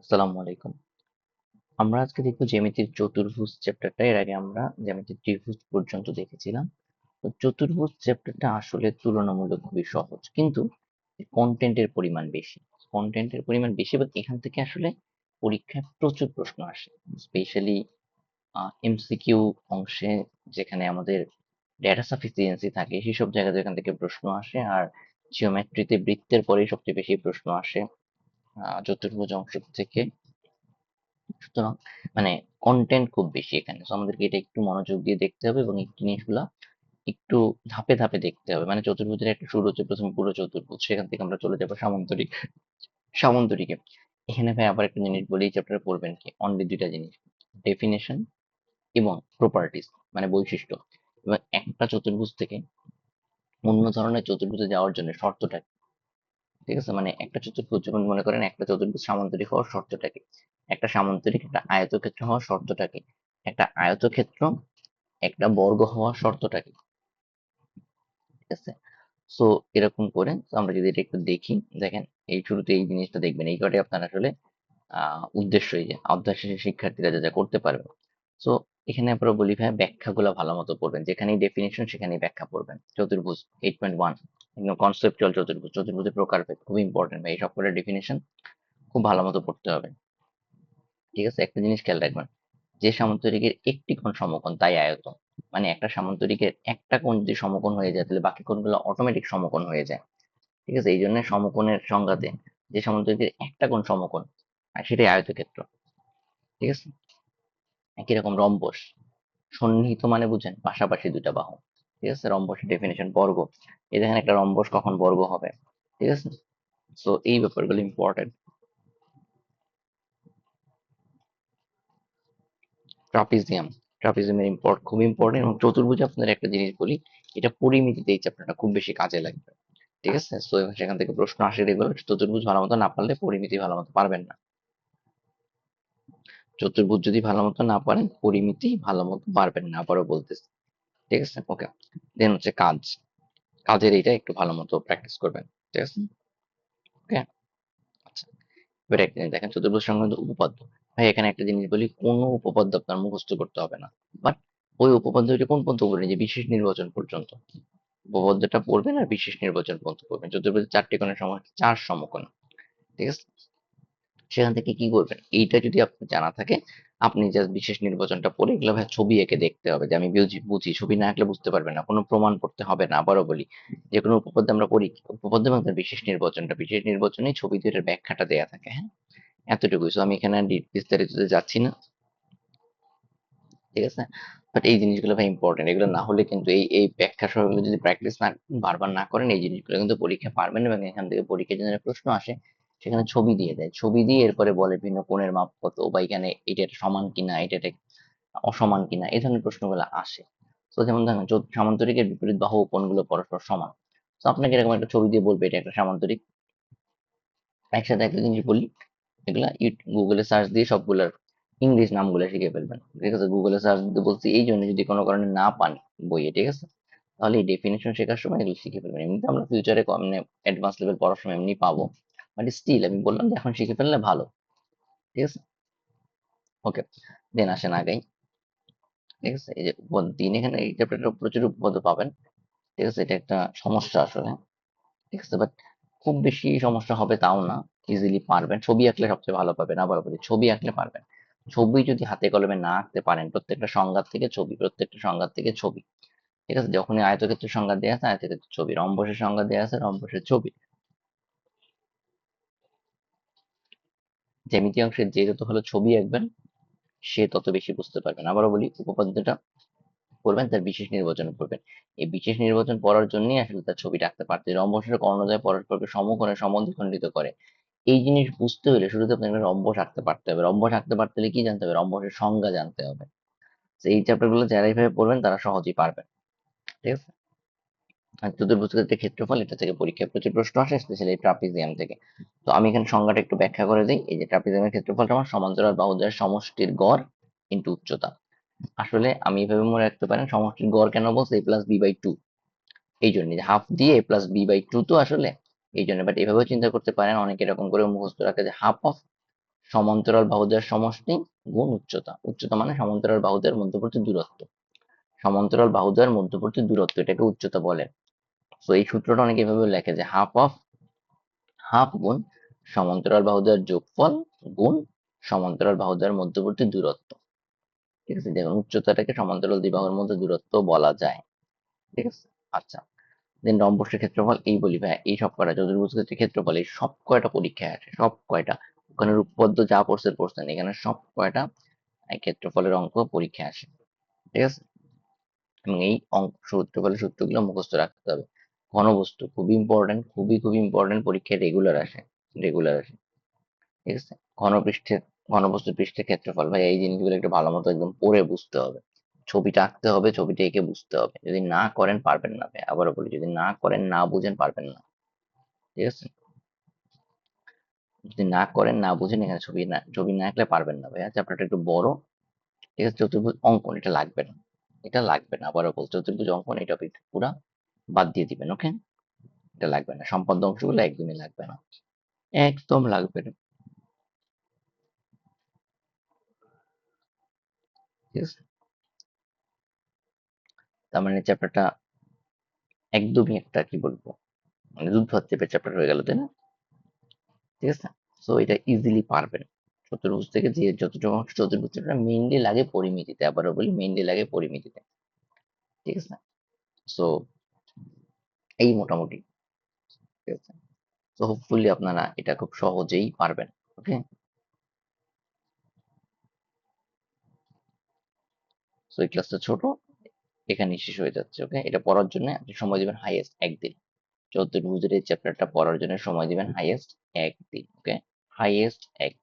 আসসালামু আলাইকুম। আমরা আজকে দেখব জ্যামিতির চতুর্ভুজ চ্যাপ্টারটা। এর আগে আমরা জ্যামিতির ত্রিভুজ পর্যন্ত দেখেছিলাম। তো চতুর্ভুজ চ্যাপ্টারটা আসলে তুলনামূলক খুবই সহজ, কিন্তু কন্টেন্টের পরিমাণ বেশি। কন্টেন্টের পরিমাণ বেশি এবং এখান থেকে আসলে পরীক্ষায় প্রচুর প্রশ্ন আসে। স্পেশালি এমসিকিউ অংশে, যেখানে আমাদের ডেটা সাফিসিয়েন্সি থাকে, সেসব জায়গাতে এখান থেকে প্রশ্ন আসে। আর জিওমেট্রিতে বৃত্তের পরেই সবচেয়ে বেশি প্রশ্ন আসে চতুর্ভুজ অংশ থেকে। সুতরাং মানে কন্টেন্ট খুব বেশি এখানে। সো আমাদেরকে এটা একটু মনোযোগ দিয়ে দেখতে হবে এবং এই জিনিসগুলা একটু ধাপে ধাপে দেখতে হবে। মানে চতুর্ভুজের একটা শুরু হচ্ছে প্রথমে পুরো চতুর্ভুজ, সেখান থেকে আমরা চলে যাবো সামান্তরিক। সামান্তরিকে এখানে ভাই আবার একটা জিনিস বলি, এই চ্যাপ্টারে পড়বেন কি অনলি দুইটা জিনিস, ডেফিনেশন এবং প্রপার্টিজ, মানে বৈশিষ্ট্য। এবং একটা চতুর্ভুজ থেকে অন্য ধরনের চতুর্ভুজে যাওয়ার জন্য শর্তটা কি? ঠিক আছে, মানে একটা চতুর্ভুজ, যেমন মনে করেন একটা চতুর্ভুজ সামান্তরিক হওয়ার শর্তটা কি, একটা সামান্তরিক একটা আয়তক্ষেত্র হওয়ার শর্তটা কি, একটা আয়তক্ষেত্র একটা বর্গ হওয়ার শর্তটা কি। ঠিক আছে, সো এরকম করে আমরা যদি এটা একটু দেখি, দেখেন এই শুরুতে এই জিনিসটা দেখবেন, এই কটাই আপনার আসলে উদ্দেশ্য, এই যে অধ্যায় শেষে শিক্ষার্থীরা যা যা করতে পারবে। সো এখানে আমরা বলি ভাই ব্যাখ্যাগুলো ভালো মতো পড়বেন, যেখানেই ডেফিনেশন সেখানেই ব্যাখ্যা পড়বেন। চতুর্ভুজ 8.1 একদম কনসেপচুয়াল চতুর্ভুজ, চতুর্ভুজের প্রকারভেদ খুব ইম্পর্টেন্ট ভাই, এই সবকটার ডেফিনেশন খুব ভালো মতো পড়তে হবে। ঠিক আছে, একটা জিনিস খেয়াল রাখবেন, যে সামান্তরিকের একটি কোণ সমকোণ তাই আয়তন। মানে একটা সামান্তরিকের একটা কোণ যদি সমকোণ হয়ে যায়, তাহলে বাকি কোণগুলো অটোমেটিক সমকোণ হয়ে যায়। ঠিক আছে, এই জন্য সমকোণের সংজ্ঞাতে যে সামান্তরিকের একটা কোণ সমকোণ, আর সেটাই আয়তক্ষেত্র। ঠিক আছে, একই রকম রম্বস, সন্নিহিত মানে বুঝেন পাশাপাশি দুটা বাহু। ঠিক আছে, রম্বসের ডেফিনেশন বর্গ, এই দেখেন একটা রম্বস কখন বর্গ হবে। ঠিক আছে, তো এই ব্যাপারগুলো ইম্পর্টেন্ট। ট্রাপিজিয়াম, ট্রাপিজিয়ামের খুব ইম্পর্টেন্ট। এবং চতুর্ভুজে আপনার একটা জিনিস বলি, এটা পরিমিতিতে এই চ্যাপ্টারটা খুব বেশি কাজে লাগবে। ঠিক আছে, তো সেখান থেকে প্রশ্ন আসে রেগুলার, চতুর্ভুজ ভালো মতো না পারলে পরিমিতি ভালো মতো পারবেন না। চতুর্ভুজ যদি ভালো মতো না পারেন, পরিমিতি ভালো মতো পারবেন না, আবারও বলতেছি। ঠিক আছে, ওকে। দেন হচ্ছে কাজ, কাজের এইটা একটু ভালো মতো প্র্যাকটিস করবেন। ঠিক আছে, ওকে। আচ্ছা, এবার একটা জিনিস দেখেন, চতুর্ভুজ সংক্রান্ত উপপাদ্য। ভাই এখানে একটা জিনিস বলি, কোনো উপপাদ্য আপনার মুখস্থ করতে হবে না, বাট ওই উপপাদ্যটি কোন পর্যন্ত পড়বেন, যে বিশেষ নির্বাচন পর্যন্ত উপপাদ্যটা পড়বেন আর বিশেষ নির্বাচন পর্যন্ত পড়বেন। চতুর্ভুজের চারটি কোণের সমষ্টি চার সমকোণ। ঠিক আছে, সেখান থেকে কি করবেন, এইটা যদি আপনার জানা থাকে, আপনি জাস্ট বিশেষ নির্বাচনটা পড়ে এগুলো ভাই ছবি এঁকে দেখতে হবে, যে আমি বুঝি বুঝি, ছবি না আঁকলে বুঝতে পারবেন না, কোনো প্রমাণ করতে হবে না। আবারও বলি, যে কোনো উপপাদ্য আমরা পড়ি, উপপাদ্য এবং তার বিশেষ নির্বাচনটা, বিশেষ নির্বাচনে ছবি দুইটার ব্যাখ্যাটা দেয়া থাকে। হ্যাঁ, এতটুকুই। সো আমি এখানে আর বিস্তারিততে যাচ্ছি না। ঠিক আছে, বাট এই জিনিসগুলো ভাই ইম্পর্টেন্ট, এগুলো না হলে কিন্তু এই এই ব্যাখ্যা সহ যদি প্র্যাকটিস না বারবার না করেন, এই জিনিসগুলো কিন্তু পরীক্ষা পারবেন না। এবং এখান থেকে পরীক্ষার জন্য প্রশ্ন আসে, সেখানে ছবি দিয়ে দেয়, ছবি দিয়ে এরপরে বলে ভিন্ন কোণের মাপ কত, বা এখানে এটা সমান কিনা, এটা অসমান কিনা, এই ধরনের প্রশ্নগুলো আসে। তো যেমন ধরেন সামান্তরিকের বিপরীত বাহু কোণগুলো পরস্পর সমান, তো আপনাকে এরকম একটা ছবি দিয়ে বলবে এটা একটা সামান্তরিক। একসাথে একটা জিনিস বলি, এগুলা গুগলে সার্চ দিয়ে সবগুলোর ইংলিশ নামগুলো শিখে ফেলবেন। ঠিক আছে, গুগলে সার্চ দিতে বলছি এই জন্য, যদি কোনো কারণে না পান বইয়ে, ঠিক আছে, তাহলে এই ডেফিনেশন শেখার সময় এগুলো শিখে ফেলবেন। এমনিতে আমরা ফিউচারে মানে অ্যাডভান্স লেভেল পড়ার সময় এমনি পাবো, বাট স্টিল আমি বললাম যে এখন শিখে ফেললে ভালো। ঠিক আছে, ওকে। দেন আসেন আগাই। ঠিক আছে, এই যে উপপাদ্য 3, এখানে এই চ্যাপ্টারটা প্রচুর উপপাদ্য পাবেন। ঠিক আছে, এটা একটা সমস্যা আসলে। ঠিক আছে, বাট খুব বেশি সমস্যা হবে তাও না, ইজিলি পারবেন। ছবি আঁকলে সবচেয়ে ভালো পাবেন, আবার বলি ছবি আঁকলে পারবেন। ছবি যদি হাতে কলমে না আঁকতে পারেন, প্রত্যেকটা সংজ্ঞা থেকে ছবি, প্রত্যেকটা সংজ্ঞা থেকে ছবি। ঠিক আছে, যখনই আয়তক্ষেত্রের সংজ্ঞা দেওয়া আছে, আয়তক্ষেত্রের ছবি, রম্বসের সংজ্ঞা দেওয়া আছে, রম্বসের ছবি। জ্যামিতি অংশের যে যত ভালো ছবি আঁকবেন, সে তত বেশি বুঝতে পারবেন। আবারও বলি, উপপাদ্যটা পড়বেন, তার বিশেষ নির্বাচন করবেন। এই বিশেষ নির্বাচন পড়ার জন্যই আসলে তার ছবিটা আঁকতে পারছে। রম্বসের কর্ণদ্বয় পরস্পরকে সমকোণে সমদ্বিখণ্ডিত করে, এই জিনিস বুঝতে হলে শুরুতে আপনাকে রম্বস আঁকতে পারতে হবে। রম্বস আঁকতে পারতে হলে কি জানতে হবে, রম্বসের সংজ্ঞা জানতে হবে। তো এই চ্যাপ্টার গুলো যারা এইভাবে পড়বেন তারা সহজেই পারবেন। ঠিক আছে, আর চতুর্ভুজের যে ক্ষেত্রফল, এটা থেকে পরীক্ষায় প্রচুর প্রশ্ন আসে, স্পেশালি এই ট্রাপিজিয়াম থেকে। তো আমি এখানে সংজ্ঞাটা একটু ব্যাখ্যা করে দিই। এই যে ট্রাপিজিয়ামের ক্ষেত্রফলটা আমার সমান্তরাল বাহুদ্বয়ের সমষ্টির গড় ইনটু উচ্চতা। আসলে আমি এইভাবে মনে রাখতে পারেন, সমষ্টির গড় কেন বলছে, a plus B by two, এই জন্য যে হাফ দিয়ে a plus B by two, তো আসলে এই জন্য। বাট এভাবেও চিন্তা করতে পারেন, অনেকে এরকম করে মুখস্থ রাখে যে হাফ অফ সমান্তরাল বাহুদের সমষ্টি গুণ উচ্চতা। উচ্চতা মানে সমান্তরাল বাহুদের মধ্যবর্তী দূরত্ব। সমান্তরাল বাহুদের মধ্যবর্তী দূরত্ব এটাকে উচ্চতা বলে। তো এই সূত্রটা অনেকে এভাবে লেখে যে হাফ গুণ সমান্তরাল বাহুদের যোগফল গুণ সমান্তরাল বাহুদের মধ্যবর্তী দূরত্ব। ঠিক আছে, দেখুন উচ্চতাটাকে সমান্তরাল দুই বাহুর মধ্যে দূরত্ব বলা যায়। ঠিক আছে, আচ্ছা। দেন রম্বসের ক্ষেত্রফল এই বলি ভাই, এই সব কয়টা চতুর্ভুজ ক্ষেত্রের ক্ষেত্রফল এই সব কয়টা পরীক্ষায় আসে, সব কয়টা। ওখানে রূপপদ্ম যা পড়ছেন এখানে সব কয়টা ক্ষেত্রফলের অঙ্ক পরীক্ষায় আসে। ঠিক আছে, এবং এই অঙ্ক ক্ষেত্রফলের সূত্রগুলো মুখস্থ রাখতে হবে। ঘনবস্তু খুবই ইম্পর্টেন্ট, খুবই ইম্পর্টেন্ট, পরীক্ষায় রেগুলার আসে। ঠিক আছে, ঘনপৃষ্ঠের ঘনবস্তু পৃষ্ঠের ক্ষেত্রফল ভাই এই জিনিসগুলো একটু ভালো মতো একদম পড়ে বুঝতে হবে। ছবিটা আঁকতে হবে, ছবিটা এঁকে বুঝতে হবে। যদি না করেন পারবেন না ভাই, আবারও বলি যদি না করেন না বুঝেন পারবেন না। ঠিক আছে, যদি না করেন না বুঝেন এখানে ছবি না আঁকলে পারবেন না ভাইয়া। চ্যাপ্টারটা একটু বড়। ঠিক আছে, চতুর্ভুজ অঙ্কন এটা লাগবে না, আবারও বলছি চতুর্ভুজ অঙ্কন এই টপিক পুরা বাদ দিয়ে দিবেন। ওকে, এটা লাগবে না, সম্পাদ্য অংশগুলো একদমই লাগবে না, একদম লাগবে না। ঠিক আছে, তার মানে চ্যাপ্টারটা একদমই একটা কি বলবো মানে যুদ্ধ টাইপের চ্যাপ্টার হয়ে গেল, তাই না? ঠিক আছে, সো এটা ইজিলি পারবেন। চতুর্ভুজ থেকে যে যতটুকু অংশ চতুর্ভুজ চ্যাপ্টার মেইনলি লাগে পরিমিতিতে, আবারও বলি মেইনলি লাগে পরিমিতিতে। ঠিক আছে, সো এই মোটামুটি। ঠিক আছে, তো হোপফুলি আপনারা এটা খুব সহজেই পারবেন। ওকে, সো এই ক্লাসটা ছোট, এখানেই শেষ হয়ে যাচ্ছে। ওকে, এটা পড়ার জন্য আপনি সময় দিবেন হাইয়েস্ট একদিন। চতুর্ভুজের এই চ্যাপ্টারটা পড়ার জন্য সময় দিবেন হাইয়েস্ট একদিন। ওকে, হাইয়েস্ট এক